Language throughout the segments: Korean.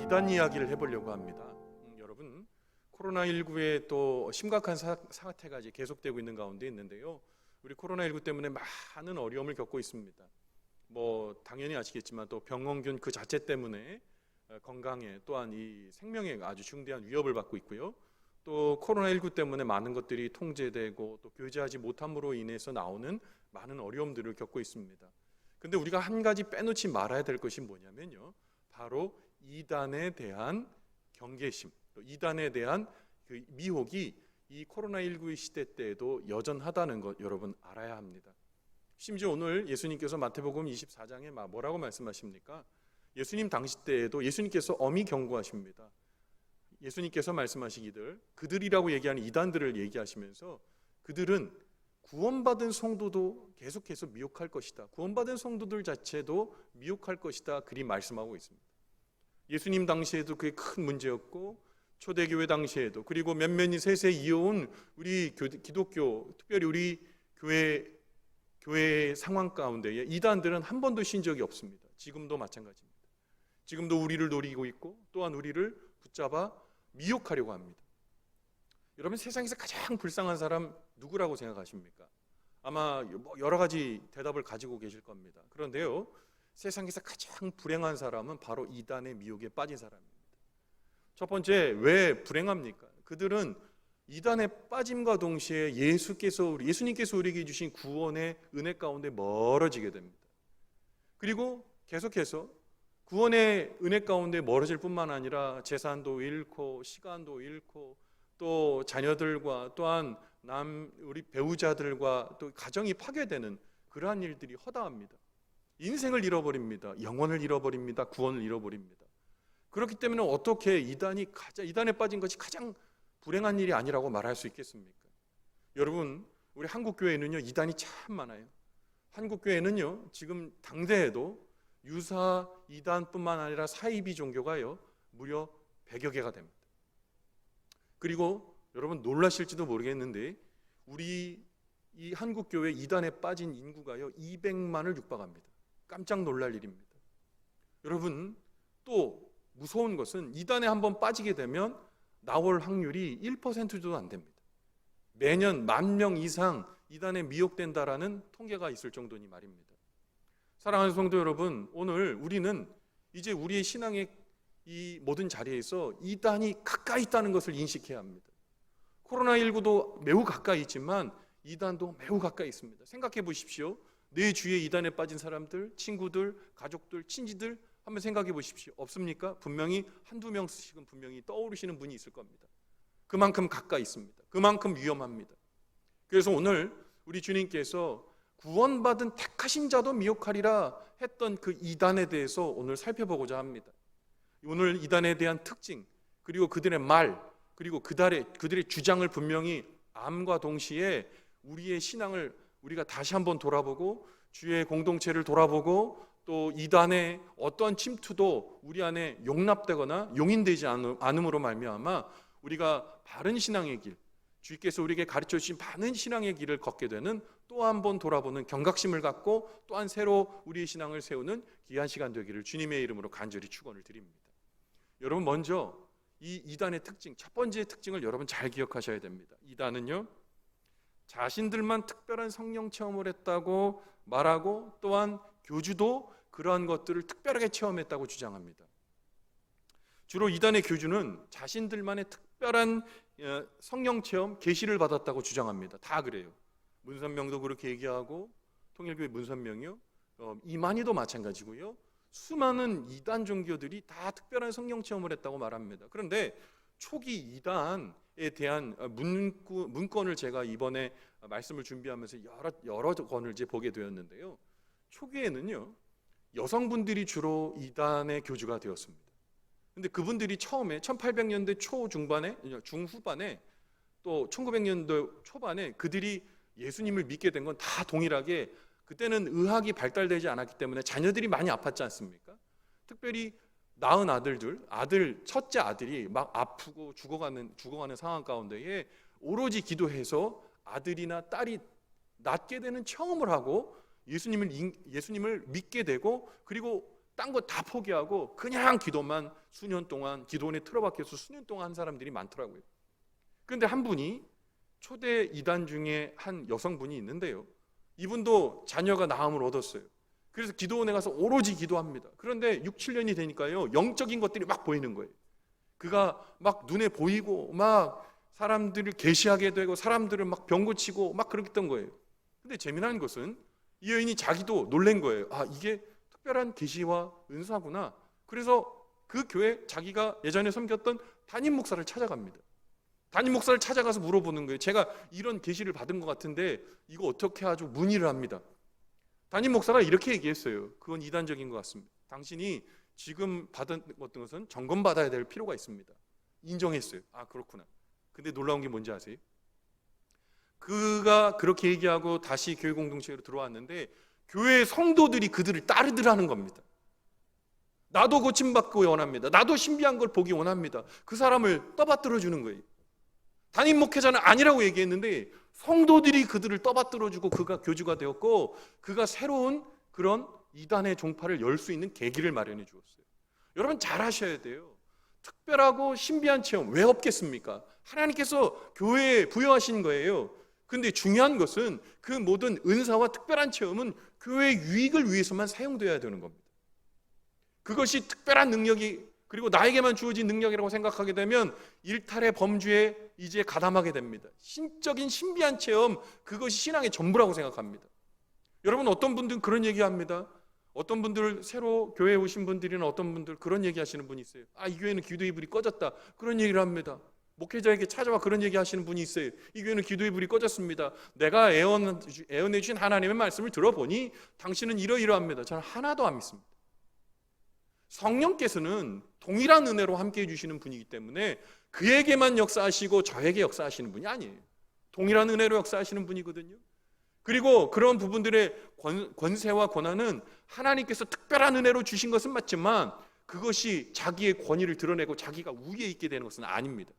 이단 이야기를 해보려고 합니다. 여러분, 코로나19의 또 심각한 사태가 이제 계속되고 있는 가운데 있는데요. 우리 코로나19 때문에 많은 어려움을 겪고 있습니다. 뭐 당연히 아시겠지만 또 병원균 그 자체 때문에 건강에 또한 이 생명에 아주 중대한 위협을 받고 있고요. 또 코로나19 때문에 많은 것들이 통제되고 또 교제하지 못함으로 인해서 나오는 많은 어려움들을 겪고 있습니다. 근데 우리가 한 가지 빼놓지 말아야 될 것이 뭐냐면요, 바로 이단에 대한 경계심, 또 이단에 대한 그 미혹이 이 코로나19 시대 때에도 여전하다는 것 여러분 알아야 합니다. 심지어 오늘 예수님께서 마태복음 24장에 뭐라고 말씀하십니까? 예수님 당시 때에도 예수님께서 엄히 경고하십니다. 예수님께서 말씀하시기를 그들이라고 얘기하는 이단들을 얘기하시면서 그들은 구원받은 성도도 계속해서 미혹할 것이다. 구원받은 성도들 자체도 미혹할 것이다. 그리 말씀하고 있습니다. 예수님 당시에도 그게 큰 문제였고 초대교회 당시에도, 그리고 몇몇이 세세 이어온 우리 기독교, 특별히 우리 교회 상황 가운데에 이단들은 한 번도 쉰 적이 없습니다. 지금도 마찬가지입니다. 지금도 우리를 노리고 있고 또한 우리를 붙잡아 미혹하려고 합니다. 여러분, 세상에서 가장 불쌍한 사람 누구라고 생각하십니까? 아마 여러 가지 대답을 가지고 계실 겁니다. 그런데요, 세상에서 가장 불행한 사람은 바로 이단의 미혹에 빠진 사람입니다. 첫 번째, 왜 불행합니까? 그들은 이단에 빠짐과 동시에 예수님께서 우리에게 주신 구원의 은혜 가운데 멀어지게 됩니다. 그리고 계속해서 구원의 은혜 가운데 멀어질 뿐만 아니라 재산도 잃고 시간도 잃고 또 자녀들과 또한 우리 배우자들과 또 가정이 파괴되는 그러한 일들이 허다합니다. 인생을 잃어버립니다. 영혼을 잃어버립니다. 구원을 잃어버립니다. 그렇기 때문에 어떻게 이단에 빠진 것이 가장 불행한 일이 아니라고 말할 수 있겠습니까? 여러분, 우리 한국교회는요, 이단이 참 많아요. 한국교회는요, 지금 당대에도 유사 이단뿐만 아니라 사이비 종교가요, 무려 100여 개가 됩니다. 그리고 여러분 놀라실지도 모르겠는데 우리 이 한국교회 이단에 빠진 인구가요 200만을 육박합니다. 깜짝 놀랄 일입니다. 여러분, 또 무서운 것은 이단에 한번 빠지게 되면 나올 확률이 1%도 안 됩니다. 매년 10,000명 이상 이단에 미혹된다라는 통계가 있을 정도니 말입니다. 사랑하는 성도 여러분, 오늘 우리는 이제 우리의 신앙의 이 모든 자리에서 이단이 가까이 있다는 것을 인식해야 합니다. 코로나19도 매우 가까이 있지만 이단도 매우 가까이 있습니다. 생각해 보십시오. 내 주위에 이단에 빠진 사람들, 친구들, 가족들, 친지들 한번 생각해 보십시오. 없습니까? 분명히 한두 명씩은 분명히 떠오르시는 분이 있을 겁니다. 그만큼 가까이 있습니다. 그만큼 위험합니다. 그래서 오늘 우리 주님께서 구원받은 택하신 자도 미혹하리라 했던 그 이단에 대해서 오늘 살펴보고자 합니다. 오늘 이단에 대한 특징, 그리고 그들의 말, 그리고 그들의 주장을 분명히 암과 동시에 우리의 신앙을 우리가 다시 한번 돌아보고 주의 공동체를 돌아보고 또 이단의 어떠한 침투도 우리 안에 용납되거나 용인되지 않음으로 말미암아 우리가 바른 신앙의 길, 주께서 우리에게 가르쳐 주신 바른 신앙의 길을 걷게 되는 또 한 번 돌아보는 경각심을 갖고 또한 새로 우리의 신앙을 세우는 귀한 시간 되기를 주님의 이름으로 간절히 축원을 드립니다. 여러분, 먼저 이 이단의 특징, 첫 번째 특징을 여러분 잘 기억하셔야 됩니다. 이단은요, 자신들만 특별한 성령 체험을 했다고 말하고 또한 교주도 그러한 것들을 특별하게 체험했다고 주장합니다. 주로 이단의 교주는 자신들만의 특별한 성령 체험, 계시를 받았다고 주장합니다. 다 그래요. 문선명도 그렇게 얘기하고 통일교회 문선명이요, 이만희도 마찬가지고요. 수많은 이단 종교들이 다 특별한 성령 체험을 했다고 말합니다. 그런데 초기 이단에 대한 문건을 제가 이번에 말씀을 준비하면서 여러 권을 이제 보게 되었는데요. 초기에는요, 여성분들이 주로 이단의 교주가 되었습니다. 근데 그분들이 처음에 1800년대 중후반에 또 1900년대 초반에 그들이 예수님을 믿게 된 건 다 동일하게, 그때는 의학이 발달되지 않았기 때문에 자녀들이 많이 아팠지 않습니까? 특별히 낳은 첫째 아들이 막 아프고 죽어가는 상황 가운데에 오로지 기도해서 아들이나 딸이 낫게 되는 체험을 하고 예수님을 믿게 되고, 그리고 딴 거 다 포기하고 그냥 기도만 수년 동안 기도원에 틀어박혀서 수년 동안 한 사람들이 많더라고요. 그런데 한 분이 초대 이단 중에 한 여성분이 있는데요, 이분도 자녀가 나음을 얻었어요. 그래서 기도원에 가서 오로지 기도합니다. 그런데 6, 7년이 되니까요, 영적인 것들이 막 보이는 거예요. 그가 막 눈에 보이고 막 사람들을 계시하게 되고 사람들을 막 병 고치고 막 그랬던 거예요. 근데 재미난 것은 이 여인이 자기도 놀란 거예요. 아, 이게 특별한 계시와 은사구나. 그래서 그 교회, 자기가 예전에 섬겼던 담임 목사를 찾아갑니다. 담임 목사를 찾아가서 물어보는 거예요. 제가 이런 계시를 받은 것 같은데 이거 어떻게 아주 문의를 합니다. 담임 목사가 이렇게 얘기했어요. 그건 이단적인 것 같습니다. 당신이 지금 받은 어떤 것은 점검받아야 될 필요가 있습니다. 인정했어요. 아, 그렇구나. 근데 놀라운 게 뭔지 아세요? 그가 그렇게 얘기하고 다시 교회 공동체로 들어왔는데 교회 성도들이 그들을 따르더라는 겁니다. 나도 고침받고 원합니다. 나도 신비한 걸 보기 원합니다. 그 사람을 떠받들어 주는 거예요. 담임 목회자는 아니라고 얘기했는데 성도들이 그들을 떠받들어 주고 그가 교주가 되었고, 그가 새로운 그런 이단의 종파를 열 수 있는 계기를 마련해 주었어요. 여러분 잘 아셔야 돼요. 특별하고 신비한 체험 왜 없겠습니까? 하나님께서 교회에 부여하신 거예요. 근데 중요한 것은 그 모든 은사와 특별한 체험은 교회의 유익을 위해서만 사용되어야 되는 겁니다. 그것이 특별한 능력이, 그리고 나에게만 주어진 능력이라고 생각하게 되면 일탈의 범주에 이제 가담하게 됩니다. 신적인 신비한 체험, 그것이 신앙의 전부라고 생각합니다. 여러분, 어떤 분들은 그런 얘기합니다. 어떤 분들, 새로 교회에 오신 분들이나 어떤 분들 그런 얘기 하시는 분이 있어요. 아, 이 교회는 기도의 불이 꺼졌다, 그런 얘기를 합니다. 목회자에게 찾아와 그런 얘기 하시는 분이 있어요. 이 교회는 기도의 불이 꺼졌습니다. 내가 애원해 주신 하나님의 말씀을 들어보니 당신은 이러이러합니다. 저는 하나도 안 믿습니다. 성령께서는 동일한 은혜로 함께해 주시는 분이기 때문에 그에게만 역사하시고 저에게 역사하시는 분이 아니에요. 동일한 은혜로 역사하시는 분이거든요. 그리고 그런 부분들의 권세와 권한은 하나님께서 특별한 은혜로 주신 것은 맞지만 그것이 자기의 권위를 드러내고 자기가 우위에 있게 되는 것은 아닙니다.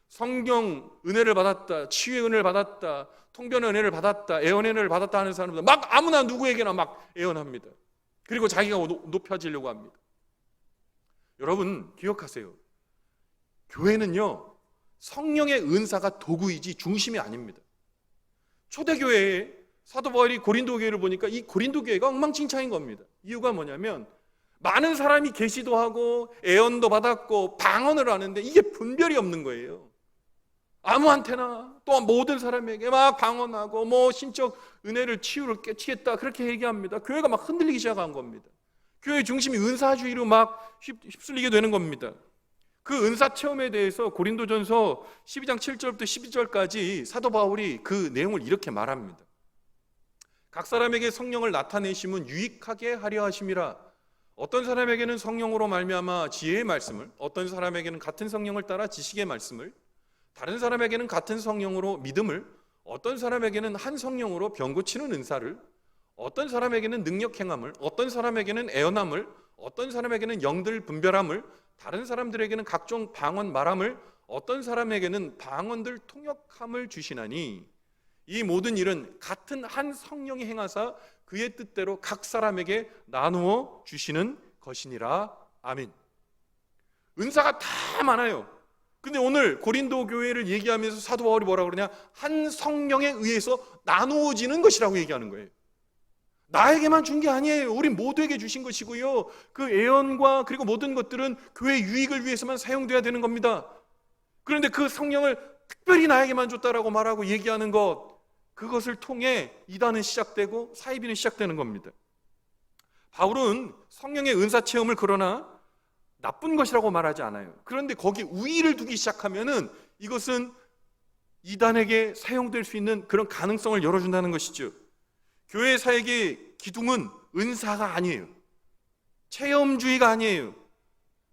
성경 은혜를 받았다, 치유의 은혜를 받았다, 통변의 은혜를 받았다, 애언의 은혜를 받았다 하는 사람들 막 아무나 누구에게나 막 애언합니다. 그리고 자기가 높여지려고 합니다. 여러분 기억하세요. 교회는요, 성령의 은사가 도구이지 중심이 아닙니다. 초대교회에 사도 바울이 고린도 교회를 보니까 이 고린도 교회가 엉망진창인 겁니다. 이유가 뭐냐면 많은 사람이 계시도 하고 애언도 받았고 방언을 하는데 이게 분별이 없는 거예요. 아무한테나 또 모든 사람에게 막 방언하고 뭐 신적 은혜를 치유를 깨치겠다 그렇게 얘기합니다. 교회가 막 흔들리기 시작한 겁니다. 교회 중심이 은사주의로 막 휩쓸리게 되는 겁니다. 그 은사 체험에 대해서 고린도전서 12장 7절부터 12절까지 사도 바울이 그 내용을 이렇게 말합니다. 각 사람에게 성령을 나타내심은 유익하게 하려 하심이라. 어떤 사람에게는 성령으로 말미암아 지혜의 말씀을, 어떤 사람에게는 같은 성령을 따라 지식의 말씀을, 다른 사람에게는 같은 성령으로 믿음을, 어떤 사람에게는 한 성령으로 병 고치는 은사를, 어떤 사람에게는 능력 행함을, 어떤 사람에게는 애언함을, 어떤 사람에게는 영들 분별함을, 다른 사람들에게는 각종 방언 말함을, 어떤 사람에게는 방언들 통역함을 주시나니 이 모든 일은 같은 한 성령이 행하사 그의 뜻대로 각 사람에게 나누어 주시는 것이니라. 아멘. 은사가 다 많아요. 근데 오늘 고린도 교회를 얘기하면서 사도 바울이 뭐라고 그러냐? 한 성령에 의해서 나누어지는 것이라고 얘기하는 거예요. 나에게만 준 게 아니에요. 우리 모두에게 주신 것이고요. 그 애언과 그리고 모든 것들은 교회의 유익을 위해서만 사용돼야 되는 겁니다. 그런데 그 성령을 특별히 나에게만 줬다라고 말하고 얘기하는 것, 그것을 통해 이단은 시작되고 사이비는 시작되는 겁니다. 바울은 성령의 은사 체험을 그러나 나쁜 것이라고 말하지 않아요. 그런데 거기 우위를 두기 시작하면은 이것은 이단에게 사용될 수 있는 그런 가능성을 열어준다는 것이죠. 교회 사역의 기둥은 은사가 아니에요. 체험주의가 아니에요.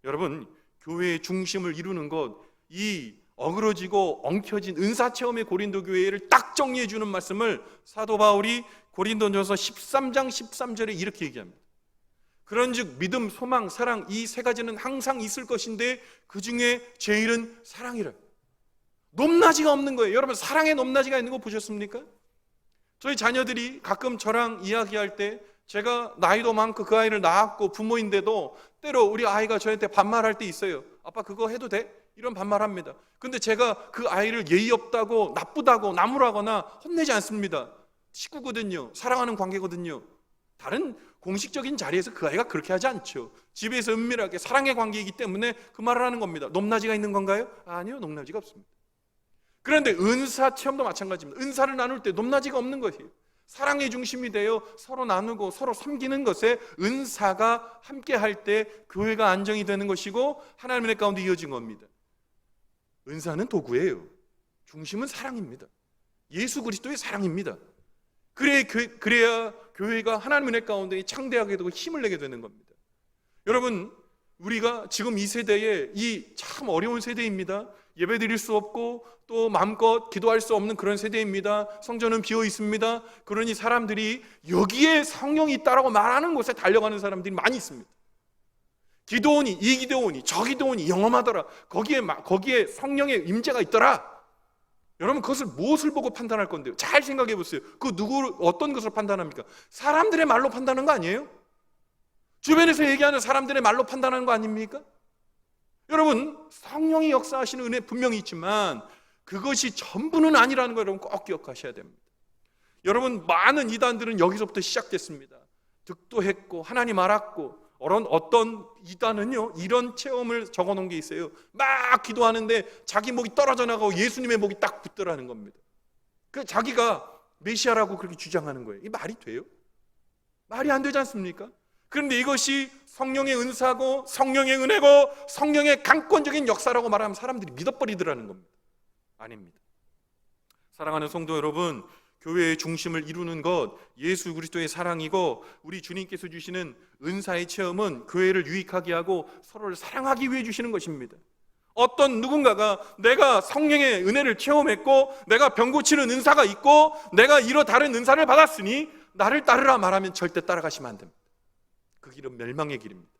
여러분, 교회의 중심을 이루는 것, 이 어그러지고 엉켜진 은사 체험의 고린도 교회를 딱 정리해 주는 말씀을 사도 바울이 고린도전서 13장 13절에 이렇게 얘기합니다. 그런즉 믿음, 소망, 사랑 이 세 가지는 항상 있을 것인데 그 중에 제일은 사랑이라. 높낮이가 없는 거예요. 여러분, 사랑에 높낮이가 있는 거 보셨습니까? 저희 자녀들이 가끔 저랑 이야기할 때 제가 나이도 많고 그 아이를 낳았고 부모인데도 때로 우리 아이가 저한테 반말할 때 있어요. 아빠 그거 해도 돼? 이런 반말합니다. 근데 제가 그 아이를 예의 없다고 나쁘다고 나무라거나 혼내지 않습니다. 식구거든요. 사랑하는 관계거든요. 다른 공식적인 자리에서 그 아이가 그렇게 하지 않죠. 집에서 은밀하게 사랑의 관계이기 때문에 그 말을 하는 겁니다. 높낮이가 있는 건가요? 아니요, 높낮이가 없습니다. 그런데 은사 체험도 마찬가지입니다. 은사를 나눌 때 높낮이가 없는 것이에요. 사랑의 중심이 되어 서로 나누고 서로 섬기는 것에 은사가 함께 할 때 교회가 안정이 되는 것이고 하나님의 가운데 이어진 겁니다. 은사는 도구예요. 중심은 사랑입니다. 예수 그리스도의 사랑입니다. 그래야 교회가 하나님의 은혜 가운데 창대하게 되고 힘을 내게 되는 겁니다. 여러분, 우리가 지금 이 세대에 이 참 어려운 세대입니다. 예배 드릴 수 없고 또 마음껏 기도할 수 없는 그런 세대입니다. 성전은 비어 있습니다. 그러니 사람들이 여기에 성령이 있다라고 말하는 곳에 달려가는 사람들이 많이 있습니다. 기도원이 이 기도원이 저 기도원이 영험하더라. 거기에 성령의 임재가 있더라. 여러분, 그것을 무엇을 보고 판단할 건데요? 잘 생각해 보세요. 어떤 것을 판단합니까? 사람들의 말로 판단하는 거 아니에요? 주변에서 얘기하는 사람들의 말로 판단하는 거 아닙니까? 여러분, 성령이 역사하시는 은혜 분명히 있지만 그것이 전부는 아니라는 걸 여러분 꼭 기억하셔야 됩니다. 여러분, 많은 이단들은 여기서부터 시작됐습니다. 득도했고 하나님 알았고 어떤 이단은요 이런 체험을 적어놓은 게 있어요. 막 기도하는데 자기 목이 떨어져 나가고 예수님의 목이 딱 붙더라는 겁니다. 그 자기가 메시아라고 그렇게 주장하는 거예요. 이 말이 돼요? 말이 안 되지 않습니까? 그런데 이것이 성령의 은사고 성령의 은혜고 성령의 강권적인 역사라고 말하면 사람들이 믿어버리더라는 겁니다. 아닙니다. 사랑하는 성도 여러분, 교회의 중심을 이루는 것 예수 그리스도의 사랑이고 우리 주님께서 주시는 은사의 체험은 교회를 유익하게 하고 서로를 사랑하기 위해 주시는 것입니다. 어떤 누군가가 내가 성령의 은혜를 체험했고 내가 병 고치는 은사가 있고 내가 이러 다른 은사를 받았으니 나를 따르라 말하면 절대 따라가시면 안 됩니다. 그 길은 멸망의 길입니다.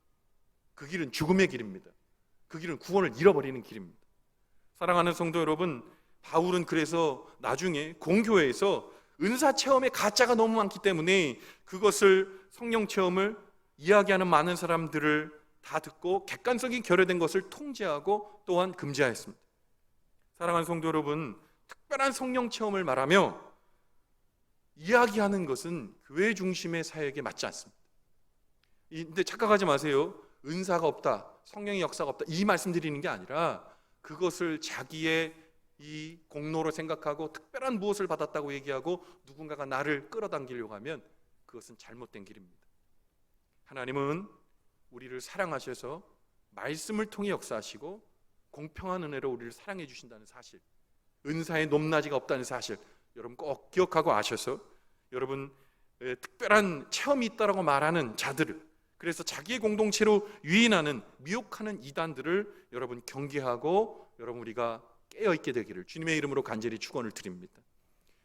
그 길은 죽음의 길입니다. 그 길은 구원을 잃어버리는 길입니다. 사랑하는 성도 여러분, 바울은 그래서 나중에 공교회에서 은사 체험의 가짜가 너무 많기 때문에 그것을 성령 체험을 이야기하는 많은 사람들을 다 듣고 객관적인 결여된 것을 통제하고 또한 금지하였습니다. 사랑하는 성도 여러분, 특별한 성령 체험을 말하며 이야기하는 것은 교회 중심의 사역에 맞지 않습니다. 근데 착각하지 마세요. 은사가 없다, 성령의 역사가 없다 이 말씀드리는 게 아니라 그것을 자기의 이 공로로 생각하고 특별한 무엇을 받았다고 얘기하고 누군가가 나를 끌어당기려고 하면 그것은 잘못된 길입니다. 하나님은 우리를 사랑하셔서 말씀을 통해 역사하시고 공평한 은혜로 우리를 사랑해 주신다는 사실, 은사의 높낮이가 없다는 사실 여러분 꼭 기억하고 아셔서 여러분 특별한 체험이 있다라고 말하는 자들을, 그래서 자기의 공동체로 유인하는 미혹하는 이단들을 여러분 경계하고 여러분 우리가 깨어있게 되기를 주님의 이름으로 간절히 축원을 드립니다.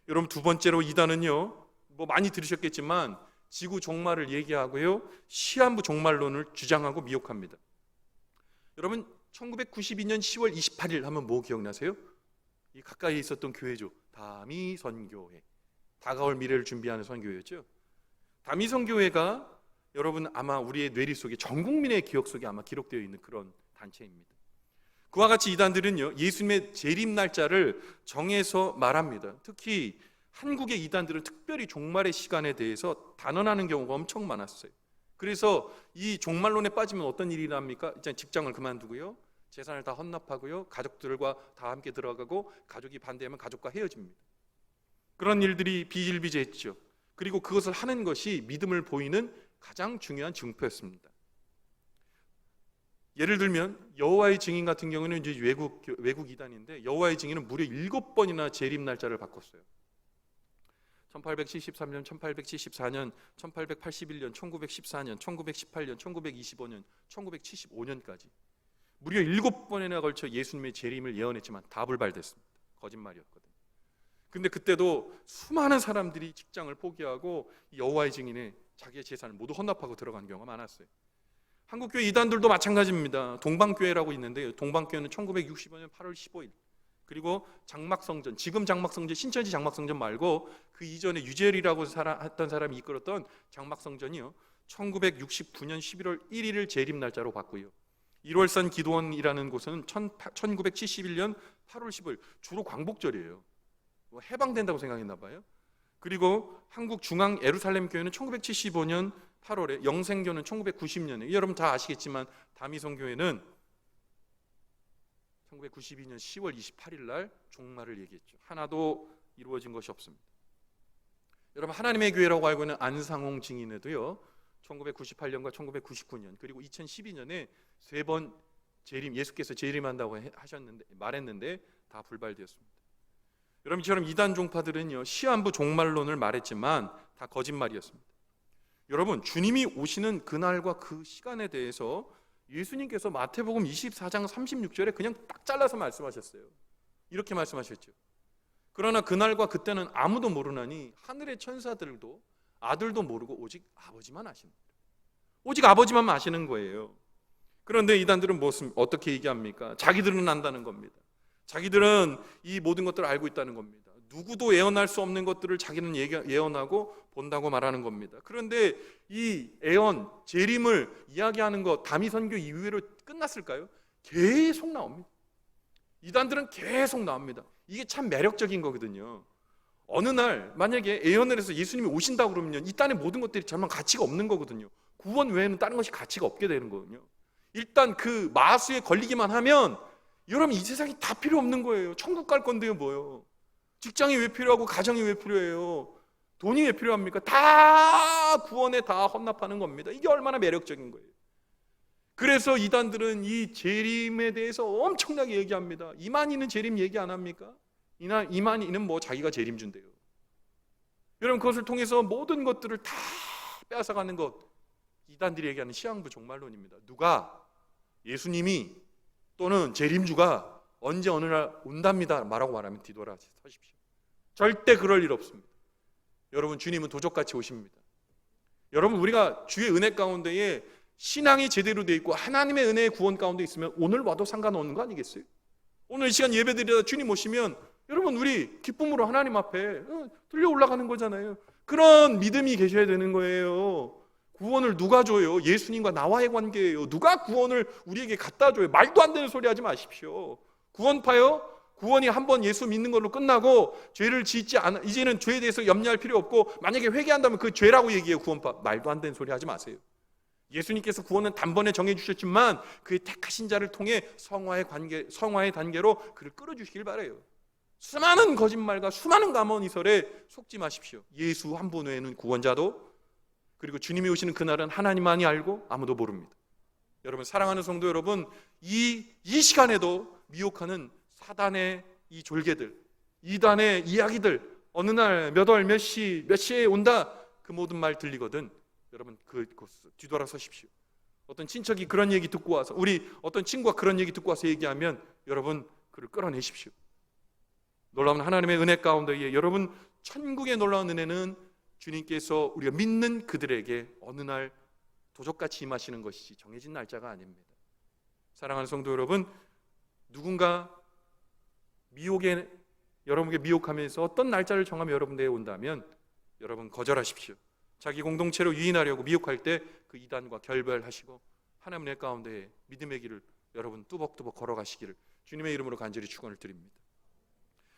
여러분, 두 번째로 이단은요 많이 들으셨겠지만 지구 종말을 얘기하고요 시한부 종말론을 주장하고 미혹합니다. 여러분, 1992년 10월 28일 하면 뭐 기억나세요? 이 가까이에 있었던 교회죠. 다미선교회, 다가올 미래를 준비하는 선교회였죠. 다미선교회가 여러분 아마 우리의 뇌리 속에, 전 국민의 기억 속에 아마 기록되어 있는 그런 단체입니다. 그와 같이 이단들은요 예수님의 재림 날짜를 정해서 말합니다. 특히 한국의 이단들은 특별히 종말의 시간에 대해서 단언하는 경우가 엄청 많았어요. 그래서 이 종말론에 빠지면 어떤 일이 납니까? 일단 직장을 그만두고요, 재산을 다 헌납하고요, 가족들과 다 함께 들어가고 가족이 반대하면 가족과 헤어집니다. 그런 일들이 비일비재했죠. 그리고 그것을 하는 것이 믿음을 보이는 가장 중요한 증표였습니다. 예를 들면 여호와의 증인 같은 경우는 이제 외국 이단인데 여호와의 증인은 무려 7번이나 재림 날짜를 바꿨어요. 1873년, 1874년, 1881년, 1914년, 1918년, 1925년, 1975년까지 무려 7번이나 걸쳐 예수님의 재림을 예언했지만 다 불발됐습니다. 거짓말이었거든요. 근데 그때도 수많은 사람들이 직장을 포기하고 여호와의 증인에 자기의 재산을 모두 헌납하고 들어간 경우가 많았어요. 한국교회 이단들도 마찬가지입니다. 동방교회라고 있는데요, 동방교회는 1965년 8월 15일 그리고 장막성전, 지금 장막성전, 신천지 장막성전 말고 그 이전에 유재열이라고 했던 사람이 이끌었던 장막성전이요, 1969년 11월 1일을 재림 날짜로 봤고요, 1월산 기도원이라는 곳은 1971년 8월 10일, 주로 광복절이에요. 뭐 해방된다고 생각했나 봐요. 그리고 한국 중앙 예루살렘 교회는 1975년 8월에, 영생교는 1990년에, 여러분 다 아시겠지만 다미성 교회는 1992년 10월 28일 날 종말을 얘기했죠. 하나도 이루어진 것이 없습니다. 여러분, 하나님의 교회라고 알고 있는 안상홍 증인회도요, 1998년과 1999년 그리고 2012년에 3번 재림, 예수께서 재림한다고 말했는데 다 불발되었습니다. 여러분, 이처럼 이단 종파들은요, 시한부 종말론을 말했지만 다 거짓말이었습니다. 여러분, 주님이 오시는 그날과 그 시간에 대해서 예수님께서 마태복음 24장 36절에 그냥 딱 잘라서 말씀하셨어요. 이렇게 말씀하셨죠. 그러나 그날과 그때는 아무도 모르나니 하늘의 천사들도 아들도 모르고 오직 아버지만 아십니다. 오직 아버지만 아시는 거예요. 그런데 이단들은 어떻게 얘기합니까? 자기들은 안다는 겁니다. 자기들은 이 모든 것들을 알고 있다는 겁니다. 누구도 예언할 수 없는 것들을 자기는 예언하고 본다고 말하는 겁니다. 그런데 이 예언, 재림을 이야기하는 것, 다미선교 이후로 끝났을까요? 계속 나옵니다. 이단들은 계속 나옵니다. 이게 참 매력적인 거거든요. 어느 날 만약에 예언을 해서 예수님이 오신다고 그러면 이 땅의 모든 것들이 정말 가치가 없는 거거든요. 구원 외에는 다른 것이 가치가 없게 되는 거거든요. 일단 그 마수에 걸리기만 하면 여러분, 이 세상이 다 필요 없는 거예요. 천국 갈 건데요, 뭐요? 직장이 왜 필요하고 가정이 왜 필요해요? 돈이 왜 필요합니까? 다 구원에 다 헌납하는 겁니다. 이게 얼마나 매력적인 거예요. 그래서 이단들은 이 재림에 대해서 엄청나게 얘기합니다. 이만희는 재림 얘기 안 합니까? 이만희는 뭐 자기가 재림준대요. 여러분, 그것을 통해서 모든 것들을 다 빼앗아가는 것, 이단들이 얘기하는 시한부 종말론입니다. 누가 예수님이 또는 재림주가 언제 어느 날 온답니다 말하고 말하면 뒤돌아 서십시오. 절대 그럴 일 없습니다. 여러분, 주님은 도적같이 오십니다. 여러분, 우리가 주의 은혜 가운데에 신앙이 제대로 되어 있고 하나님의 은혜의 구원 가운데 있으면 오늘 와도 상관없는 거 아니겠어요? 오늘 이 시간 예배드리다 주님 오시면 여러분, 우리 기쁨으로 하나님 앞에 들려 올라가는 거잖아요. 그런 믿음이 계셔야 되는 거예요. 구원을 누가 줘요? 예수님과 나와의 관계예요. 누가 구원을 우리에게 갖다 줘요? 말도 안 되는 소리 하지 마십시오. 구원파요? 구원이 한번 예수 믿는 걸로 끝나고 죄를 짓지 않아, 이제는 죄에 대해서 염려할 필요 없고 만약에 회개한다면 그 죄라고 얘기해요. 구원파. 말도 안 되는 소리 하지 마세요. 예수님께서 구원은 단번에 정해주셨지만 그의 택하신 자를 통해 성화의 단계로 그를 끌어주시길 바라요. 수많은 거짓말과 수많은 감언이설에 속지 마십시오. 예수 한 분 외에는 구원자도, 그리고 주님이 오시는 그날은 하나님만이 알고 아무도 모릅니다. 여러분, 사랑하는 성도 여러분, 이 시간에도 미혹하는 사단의 이 졸개들, 이단의 이야기들, 어느 날 몇 월 몇 시에 온다, 그 모든 말 들리거든 여러분, 그 뒤돌아서십시오. 어떤 친척이 그런 얘기 듣고 와서, 우리 어떤 친구가 그런 얘기 듣고 와서 얘기하면 여러분, 그를 끌어내십시오. 놀라운 하나님의 은혜 가운데에 여러분, 천국의 놀라운 은혜는 주님께서 우리가 믿는 그들에게 어느 날 도적같이 임하시는 것이지 정해진 날짜가 아닙니다. 사랑하는 성도 여러분, 누군가 여러분에게 미혹하면서 어떤 날짜를 정하며 여러분에게 온다면 여러분, 거절하십시오. 자기 공동체로 유인하려고 미혹할 때 그 이단과 결별하시고 하나님의 은혜 가운데 믿음의 길을 여러분 뚜벅뚜벅 걸어가시기를 주님의 이름으로 간절히 축원을 드립니다.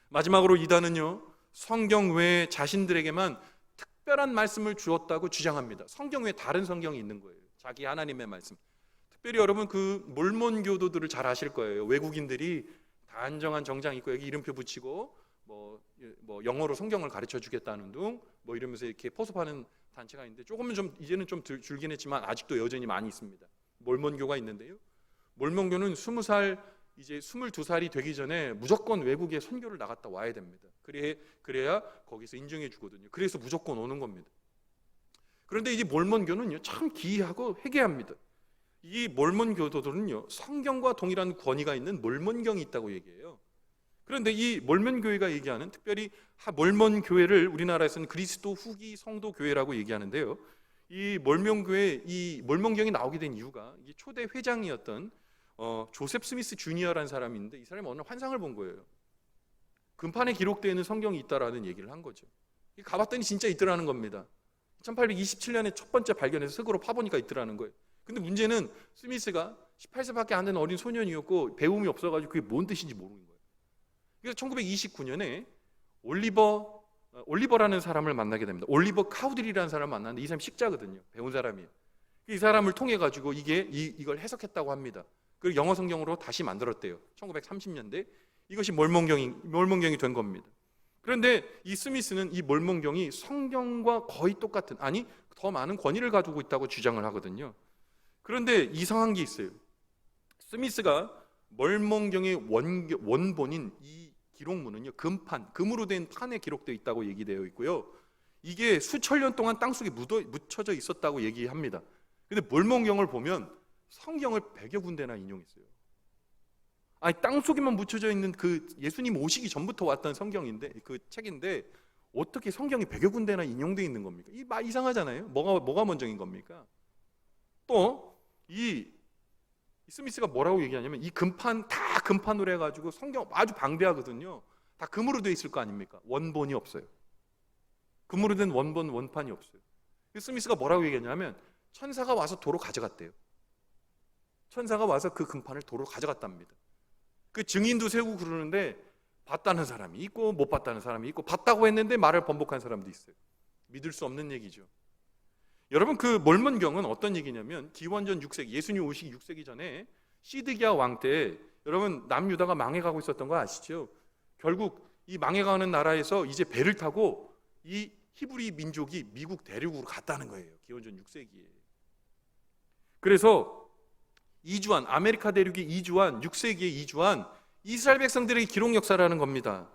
마지막으로 이단은요, 성경 외에 자신들에게만 특별한 말씀을 주었다고 주장합니다. 성경 외에 다른 성경이 있는 거예요. 자기 하나님의 말씀. 특별히 여러분, 그 몰몬 교도들을 잘 아실 거예요. 외국인들이 단정한 정장 입고 여기 이름표 붙이고 뭐 영어로 성경을 가르쳐 주겠다는 둥 뭐 이러면서 이렇게 포섭하는 단체가 있는데, 조금은 좀 이제는 좀 줄긴 했지만 아직도 여전히 많이 있습니다. 몰몬교가 있는데요, 몰몬교는 20살 이제 22살이 되기 전에 무조건 외국에 선교를 나갔다 와야 됩니다. 그래야 거기서 인정해 주거든요. 그래서 무조건 오는 겁니다. 그런데 이 몰몬교는요, 참 기이하고 회개합니다. 이 몰몬 교도들은요, 성경과 동일한 권위가 있는 몰몬경이 있다고 얘기해요. 그런데 이 몰몬 교회가 얘기하는, 특별히 몰몬 교회를 우리나라에서는 그리스도 후기 성도 교회라고 얘기하는데요, 이 몰몬 교회, 이 몰몬경이 나오게 된 이유가, 이게 초대 회장이었던 조셉 스미스 주니어라는 사람이 있는데, 이 사람이 어느 환상을 본 거예요. 금판에 기록되어 있는 성경이 있다라는 얘기를 한 거죠. 가봤더니 진짜 있더라는 겁니다. 1827년에 첫 번째 발견해서 흙으로 파보니까 있더라는 거예요. 근데 문제는 스미스가 18세밖에 안 된 어린 소년이었고 배움이 없어가지고 그게 뭔 뜻인지 모르는 거예요. 그래서 1929년에 올리버라는 사람을 만나게 됩니다. 올리버 카우들이라는 사람을 만났는데 이 사람이 식자거든요. 배운 사람이에요. 이 사람을 통해 가지고 이걸 해석했다고 합니다. 그리고 영어 성경으로 다시 만들었대요. 1930년대. 이것이 몰몬경이 된 겁니다. 그런데 이 스미스는 이 몰몬경이 성경과 거의 똑같은, 아니 더 많은 권위를 가지고 있다고 주장을 하거든요. 그런데 이상한 게 있어요. 스미스가 몰몬경의 원본인 이 기록문은요, 금으로 된 판에 기록되어 있다고 얘기되어 있고요. 이게 수천 년 동안 땅속에 묻혀져 있었다고 얘기합니다. 근데 몰몬경을 보면 성경을 100여 군데나 인용했어요. 아니, 땅속에만 묻혀져 있는 그 예수님 오시기 전부터 왔던 성경인데, 그 책인데 어떻게 성경이 100여 군데나 인용되어 있는 겁니까? 이상하잖아요. 뭐가 먼저인 겁니까? 또 이 스미스가 뭐라고 얘기하냐면 이 다 금판으로 해가지고 성경 아주 방대하거든요. 다 금으로 되어 있을 거 아닙니까? 원본이 없어요. 금으로 된 원판이 없어요. 스미스가 뭐라고 얘기했냐면 천사가 와서 도로 가져갔대요. 천사가 와서 그 금판을 도로 가져갔답니다. 그 증인도 세우고 그러는데 봤다는 사람이 있고 못 봤다는 사람이 있고, 봤다고 했는데 말을 번복한 사람도 있어요. 믿을 수 없는 얘기죠. 여러분, 그 몰몬경은 어떤 얘기냐면 기원전 6세기, 예수님 오시기 6세기 전에 시드기야 왕 때 여러분 남유다가 망해가고 있었던 거 아시죠? 결국 이 망해가는 나라에서 이제 배를 타고 이 히브리 민족이 미국 대륙으로 갔다는 거예요. 기원전 6세기에. 그래서 아메리카 대륙에 6세기에 이주한 이스라엘 백성들의 기록 역사라는 겁니다.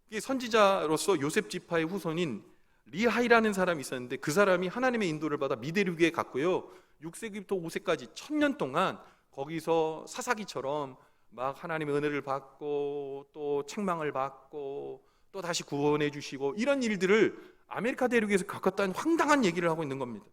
이게 선지자로서 요셉 지파의 후손인 리하이라는 사람이 있었는데 그 사람이 하나님의 인도를 받아 미대륙에 갔고요. 6세기부터 5세까지 1000년 동안 거기서 사사기처럼 막 하나님의 은혜를 받고 또 책망을 받고 또 다시 구원해 주시고 이런 일들을 아메리카 대륙에서 겪었다는 황당한 얘기를 하고 있는 겁니다.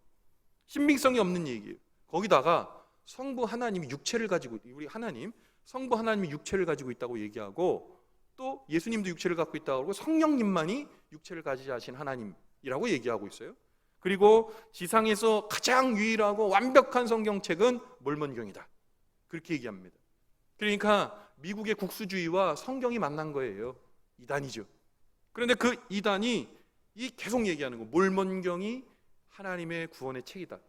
신빙성이 없는 얘기예요. 거기다가 성부 하나님이 육체를 가지고, 우리 하나님, 성부 하나님이 육체를 가지고 있다고 얘기하고 또 예수님도 육체를 갖고 있다고 하고 성령님만이 육체를 가지자 하신 하나님이라고 얘기하고 있어요. 그리고 지상에서 가장 유일하고 완벽한 성경책은 몰몬경이다, 그렇게 얘기합니다. 그러니까 미국의 국수주의와 성경이 만난 거예요. 이단이죠. 그런데 그 이단이 계속 얘기하는 거, 몰몬경이 하나님의 구원의 책이다.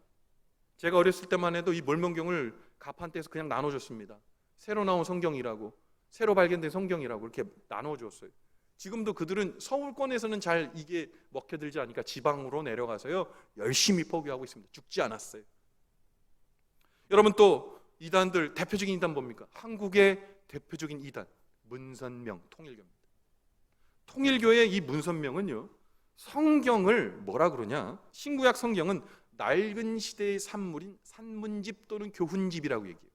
제가 어렸을 때만 해도 이 몰몬경을 가판대에서 그냥 나눠줬습니다. 새로 나온 성경이라고, 새로 발견된 성경이라고 이렇게 나눠줬어요. 지금도 그들은 서울권에서는 잘 이게 먹혀들지 않으니까 지방으로 내려가서요 열심히 포기하고 있습니다. 죽지 않았어요. 여러분, 또 이단들 대표적인 이단 뭡니까? 한국의 대표적인 이단 문선명 통일교입니다. 통일교의 이 문선명은요, 성경을 뭐라 그러냐, 신구약 성경은 낡은 시대의 산물인 산문집 또는 교훈집이라고 얘기해요.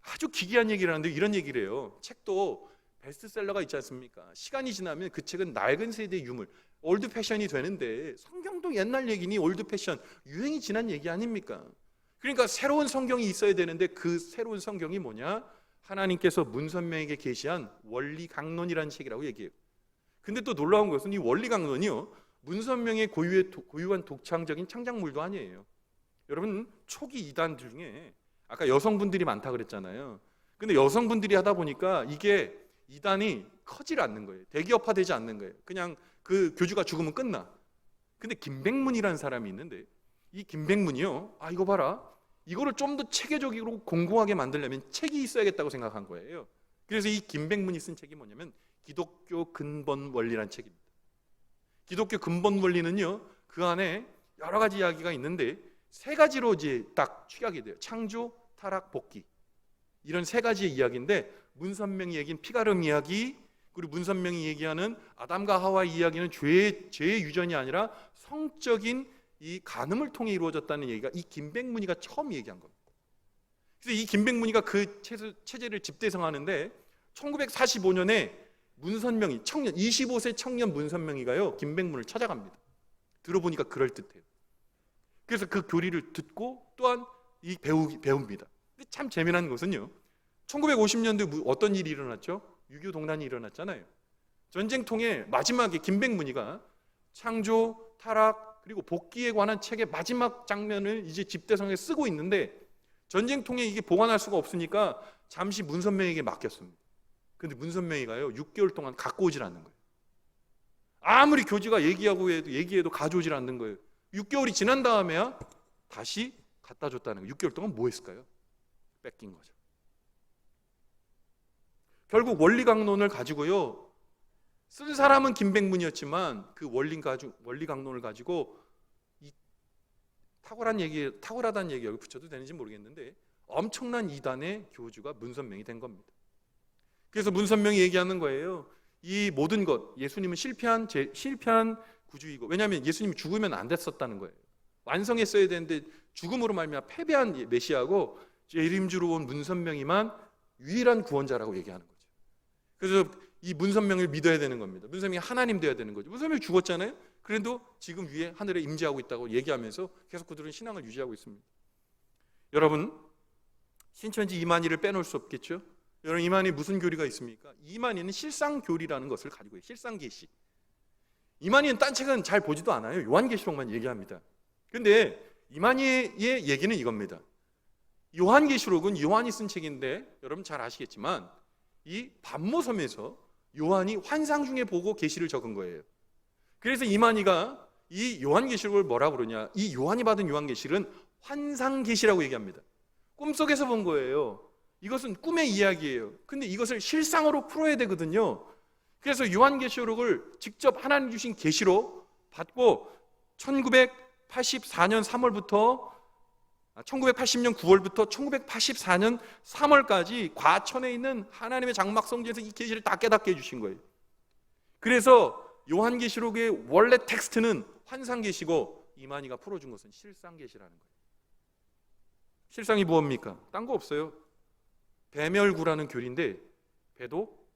아주 기괴한 얘기를 하는데 이런 얘기를 해요. 책도 베스트셀러가 있지 않습니까? 시간이 지나면 그 책은 낡은 세대의 유물, 올드 패션이 되는데 성경도 옛날 얘기니 올드 패션, 유행이 지난 얘기 아닙니까? 그러니까 새로운 성경이 있어야 되는데 그 새로운 성경이 뭐냐? 하나님께서 문선명에게 계시한 원리강론이라는 책이라고 얘기해요. 근데 또 놀라운 것은 이 원리강론이요, 문선명의 고유한 독창적인 창작물도 아니에요. 여러분, 초기 이단 중에 아까 여성분들이 많다 그랬잖아요. 근데 여성분들이 하다 보니까 이게 이단이 커질 않는 거예요. 대기업화되지 않는 거예요. 그냥 그 교주가 죽으면 끝나. 근데 김백문이라는 사람이 있는데 이 김백문이요, 이거 봐라, 이거를 좀 더 체계적으로 공공하게 만들려면 책이 있어야겠다고 생각한 거예요. 그래서 이 김백문이 쓴 책이 뭐냐면 기독교 근본 원리라는 책입니다. 기독교 근본 원리는요, 그 안에 여러 가지 이야기가 있는데 세 가지로 이제 딱 취약이 돼요. 창조, 타락, 복귀, 이런 세 가지의 이야기인데, 문선명이 얘기한 피가름 이야기, 그리고 문선명이 얘기하는 아담과 하와의 이야기는 죄의 유전이 아니라 성적인 이 간음을 통해 이루어졌다는 얘기가 이 김백문이가 처음 얘기한 겁니다. 그래서 이 김백문이가 그 체제를 집대성하는데 1945년에 문선명이 25세 청년 문선명이가요 김백문을 찾아갑니다. 들어보니까 그럴듯해요. 그래서 그 교리를 듣고 또한 배웁니다. 근데 참 재미난 것은요, 1950년도에 어떤 일이 일어났죠? 6.25 동란이 일어났잖아요. 전쟁통에 마지막에 김백문이가 창조, 타락, 그리고 복귀에 관한 책의 마지막 장면을 이제 집대성에 쓰고 있는데 전쟁통에 이게 보관할 수가 없으니까 잠시 문선명에게 맡겼습니다. 근데 문선명이가요 6개월 동안 갖고 오질 않는 거예요. 아무리 교주가 얘기해도 가져오질 않는 거예요. 6개월이 지난 다음에야 다시 갖다 줬다는 거예요. 6개월 동안 뭐 했을까요? 뺏긴 거죠. 결국 원리강론을 가지고요 쓴 사람은 김백문이었지만 그 원리강론을 가지고 이 탁월하다는 얘기 여기 붙여도 되는지 모르겠는데 엄청난 이단의 교주가 문선명이 된 겁니다. 그래서 문선명이 얘기하는 거예요. 이 모든 것, 예수님은 실패한 구주이고, 왜냐하면 예수님이 죽으면 안 됐었다는 거예요. 완성했어야 되는데 죽음으로 말미암아 패배한 메시아고 재림주로 온 문선명이만 유일한 구원자라고 얘기하는 거죠. 그래서 이 문선명을 믿어야 되는 겁니다. 문선명이 하나님 되어야 되는 거죠. 문선명이 죽었잖아요. 그래도 지금 위에 하늘에 임재하고 있다고 얘기하면서 계속 그들은 신앙을 유지하고 있습니다. 여러분, 신천지 이만희를 빼놓을 수 없겠죠. 여러분, 이만희 무슨 교리가 있습니까? 이만희는 실상교리라는 것을 가지고 있어요. 실상계시. 이만희는 딴 책은 잘 보지도 않아요. 요한계시록만 얘기합니다. 그런데 이만희의 얘기는 이겁니다. 요한계시록은 요한이 쓴 책인데 여러분 잘 아시겠지만 이 반모섬에서 요한이 환상 중에 보고 계시를 적은 거예요. 그래서 이만희가 이 요한계시록을 뭐라고 그러냐, 이 요한이 받은 요한계시록은 환상계시라고 얘기합니다. 꿈속에서 본 거예요. 이것은 꿈의 이야기예요. 근데 이것을 실상으로 풀어야 되거든요. 그래서 요한계시록을 직접 하나님 주신 계시로 받고 1984년 3월부터 1980년 9월부터 1984년 3월까지 과천에 있는 하나님의 장막 성전에서 이 계시를 다 깨닫게 해주신 거예요. 그래서 요한계시록의 원래 텍스트는 환상계시고 이만희가 풀어준 것은 실상계시라는 거예요. 실상이 무엇입니까? 딴 거 없어요. 배멸구라는 교리인데 배도,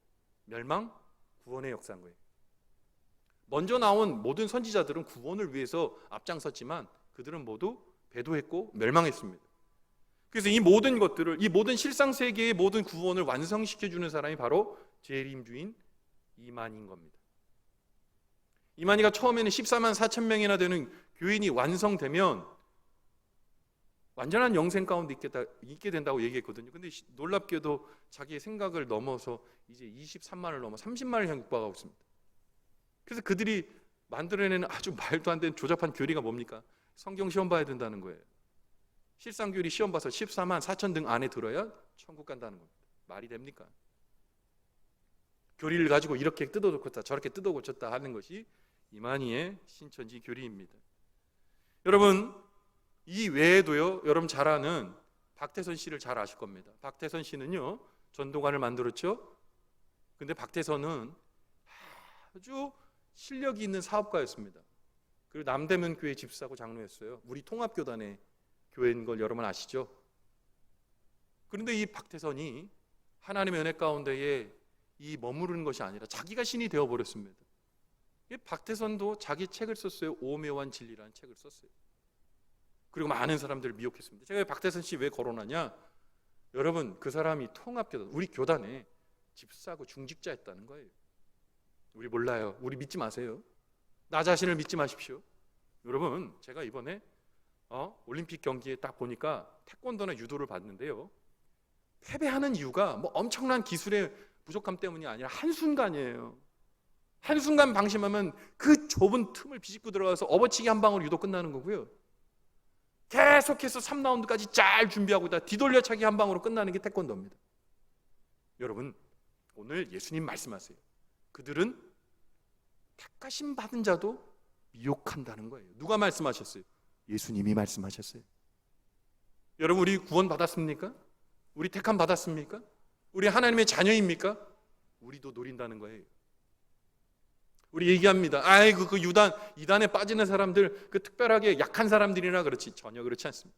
멸망, 구원의 역사인 거예요. 먼저 나온 모든 선지자들은 구원을 위해서 앞장섰지만 그들은 모두 배도했고 멸망했습니다. 그래서 이 모든 것들을, 이 모든 실상세계의 모든 구원을 완성시켜주는 사람이 바로 재림주인 이만희인 겁니다. 이만희가 처음에는 14만 4천 명이나 되는 교인이 완성되면 완전한 영생 가운데 있게 된다고 얘기했거든요. 근데 놀랍게도 자기의 생각을 넘어서 이제 23만을 넘어 30만을 향해 육박하고 있습니다. 그래서 그들이 만들어내는 아주 말도 안 되는 조잡한 교리가 뭡니까? 성경 시험 봐야 된다는 거예요. 실상교리 시험 봐서 14만 4천 등 안에 들어야 천국 간다는 겁니다. 말이 됩니까? 교리를 가지고 이렇게 뜯어고쳤다 저렇게 뜯어고쳤다 하는 것이 이만희의 신천지 교리입니다. 여러분, 이 외에도요, 여러분 잘 아는 박태선 씨를 잘 아실 겁니다. 박태선 씨는요 전도관을 만들었죠. 근데 박태선은 아주 실력이 있는 사업가였습니다. 그리고 남대문 교회 집사고 장로였어요. 우리 통합교단의 교회인 걸 여러분 아시죠? 그런데 이 박태선이 하나님의 은혜 가운데에 이 머무르는 것이 아니라 자기가 신이 되어버렸습니다. 박태선도 자기 책을 썼어요. 오묘한 진리라는 책을 썼어요. 그리고 많은 사람들을 미혹했습니다. 제가 박태선 씨 왜 거론하냐? 여러분, 그 사람이 통합교단, 우리 교단에 집사고 중직자였다는 거예요. 우리 몰라요. 우리 믿지 마세요. 나 자신을 믿지 마십시오. 여러분, 제가 이번에 올림픽 경기에 딱 보니까 태권도나 유도를 봤는데요, 패배하는 이유가 뭐 엄청난 기술의 부족함 때문이 아니라 한순간이에요. 한순간 방심하면 그 좁은 틈을 비집고 들어가서 업어치기 한 방으로 유도 끝나는 거고요, 계속해서 3라운드까지 잘 준비하고 있다 뒤돌려차기 한 방으로 끝나는 게 태권도입니다. 여러분, 오늘 예수님 말씀하세요. 그들은 택하심 받은 자도 미혹한다는 거예요. 누가 말씀하셨어요? 예수님이 말씀하셨어요. 여러분, 우리 구원 받았습니까? 우리 택함 받았습니까? 우리 하나님의 자녀입니까? 우리도 노린다는 거예요. 우리 얘기합니다. 아이고, 그 이단에 빠지는 사람들, 그 특별하게 약한 사람들이나 그렇지. 전혀 그렇지 않습니다.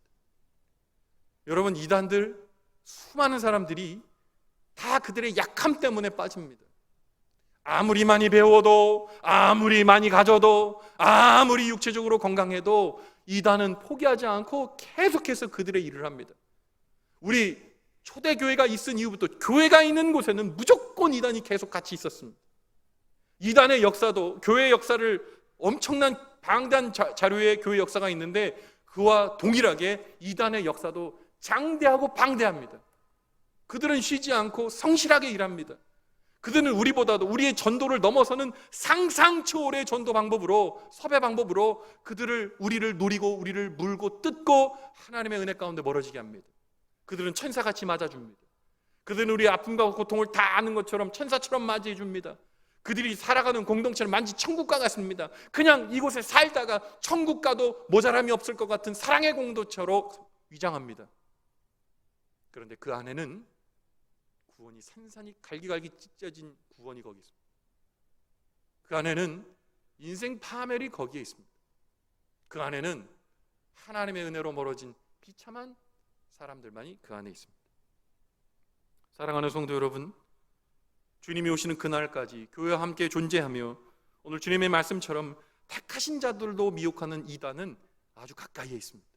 여러분, 이단들 수많은 사람들이 다 그들의 약함 때문에 빠집니다. 아무리 많이 배워도, 아무리 많이 가져도, 아무리 육체적으로 건강해도 이단은 포기하지 않고 계속해서 그들의 일을 합니다. 우리 초대교회가 있은 이후부터 교회가 있는 곳에는 무조건 이단이 계속 같이 있었습니다. 이단의 역사도 교회의 역사를 엄청난 방대한 자료의 교회 역사가 있는데 그와 동일하게 이단의 역사도 장대하고 방대합니다. 그들은 쉬지 않고 성실하게 일합니다. 그들은 우리보다도 우리의 전도를 넘어서는 상상 초월의 전도 방법으로, 섭외 방법으로 우리를 노리고 우리를 물고 뜯고 하나님의 은혜 가운데 멀어지게 합니다. 그들은 천사같이 맞아줍니다. 그들은 우리의 아픔과 고통을 다 아는 것처럼 천사처럼 맞이해 줍니다. 그들이 살아가는 공동체는 마치 천국과 같습니다. 그냥 이곳에 살다가 천국 가도 모자람이 없을 것 같은 사랑의 공동체로 위장합니다. 그런데 그 안에는 구원이 산산이 갈기갈기 찢어진 구원이 거기 있습니다. 그 안에는 인생 파멸이 거기에 있습니다. 그 안에는 하나님의 은혜로 멀어진 비참한 사람들만이 그 안에 있습니다. 사랑하는 성도 여러분, 주님이 오시는 그날까지 교회와 함께 존재하며 오늘 주님의 말씀처럼 택하신 자들도 미혹하는 이단은 아주 가까이에 있습니다.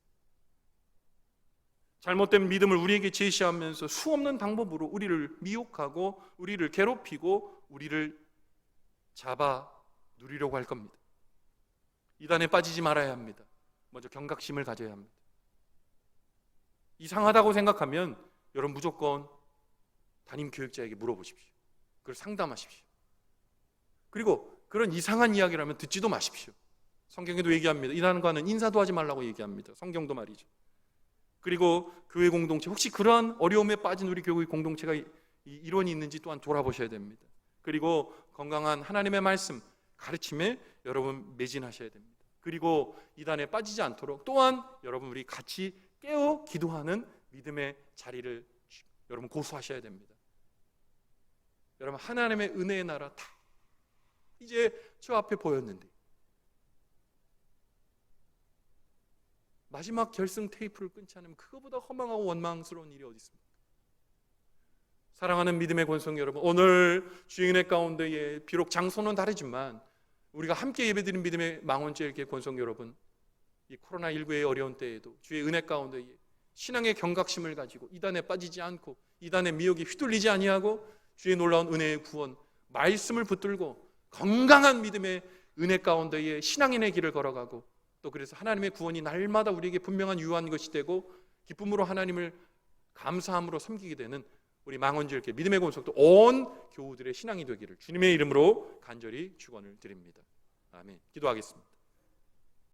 잘못된 믿음을 우리에게 제시하면서 수없는 방법으로 우리를 미혹하고 우리를 괴롭히고 우리를 잡아 누리려고 할 겁니다. 이단에 빠지지 말아야 합니다. 먼저 경각심을 가져야 합니다. 이상하다고 생각하면 여러분 무조건 담임 교육자에게 물어보십시오. 그걸 상담하십시오. 그리고 그런 이상한 이야기를 하면 듣지도 마십시오. 성경에도 얘기합니다. 이단과는 인사도 하지 말라고 얘기합니다. 성경도 말이죠. 그리고 교회 공동체, 혹시 그러한 어려움에 빠진 우리 교회 공동체가 일원이 있는지 또한 돌아보셔야 됩니다. 그리고 건강한 하나님의 말씀, 가르침에 여러분 매진하셔야 됩니다. 그리고 이단에 빠지지 않도록 또한 여러분 우리 같이 깨어 기도하는 믿음의 자리를 여러분 고수하셔야 됩니다. 여러분 하나님의 은혜의 나라 다 이제 저 앞에 보였는데 마지막 결승 테이프를 끊지 않으면 그거보다 허망하고 원망스러운 일이 어디 있습니까? 사랑하는 믿음의 권성 여러분, 오늘 주의 은혜 가운데에 비록 장소는 다르지만 우리가 함께 예배드린 믿음의 망원제일교회 권성 여러분, 이 코로나19의 어려운 때에도 주의 은혜 가운데에 신앙의 경각심을 가지고 이단에 빠지지 않고 이단의 미혹에 휘둘리지 아니하고 주의 놀라운 은혜의 구원, 말씀을 붙들고 건강한 믿음의 은혜 가운데에 신앙인의 길을 걸어가고 또 그래서 하나님의 구원이 날마다 우리에게 분명한 유한 것이 되고 기쁨으로 하나님을 감사함으로 섬기게 되는 우리 망원제일교회 믿음의 권속도 온 교우들의 신앙이 되기를 주님의 이름으로 간절히 축원을 드립니다. 아멘. 기도하겠습니다.